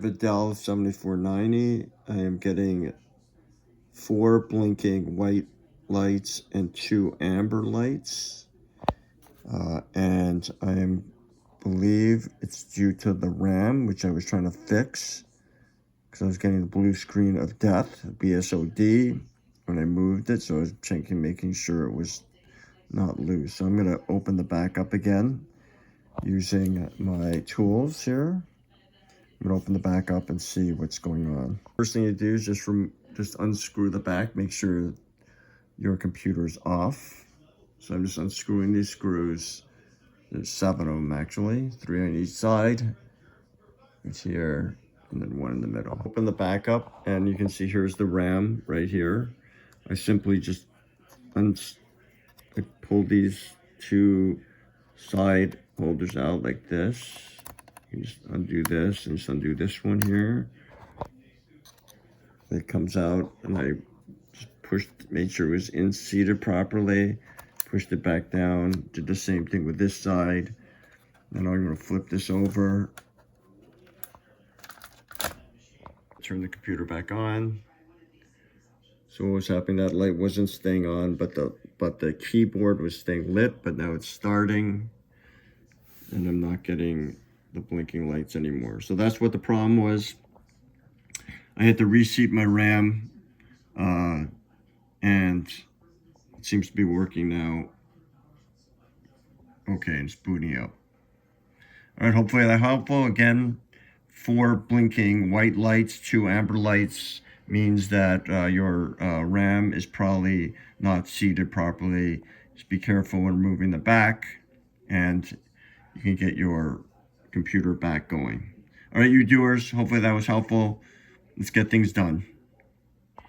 The Dell 7490, I am getting 4 blinking white lights and 2 amber lights. And I believe it's due to the RAM, which I was trying to fix, because I was getting the blue screen of death, BSOD, when I moved it. So I was checking, making sure it was not loose. So I'm going to open the back up again using my tools here. I'm going to open the back up and see what's going on. First thing you do is just unscrew the back. Make sure your computer is off. So I'm just unscrewing these screws. There's 7 of them actually, 3 on each side. It's here, and then 1 in the middle. Open the back up, and you can see here's the RAM right here. I simply just pull these 2 side holders out like this. You just undo this and just undo this one here. It comes out, and I just made sure it was seated properly, pushed it back down, did the same thing with this side. Then I'm going to flip this over, turn the computer back on. So what was happening, that light wasn't staying on, but the keyboard was staying lit, but now it's starting, and I'm not getting the blinking lights anymore. So that's what the problem was. I had to reseat my RAM, and it seems to be working now. Okay, it's booting up. All right, hopefully that's helpful. Again, 4 blinking white lights, 2 amber lights means that your RAM is probably not seated properly. Just be careful when moving the back, and you can get your computer back going. All right, you doers, hopefully that was helpful. Let's get things done.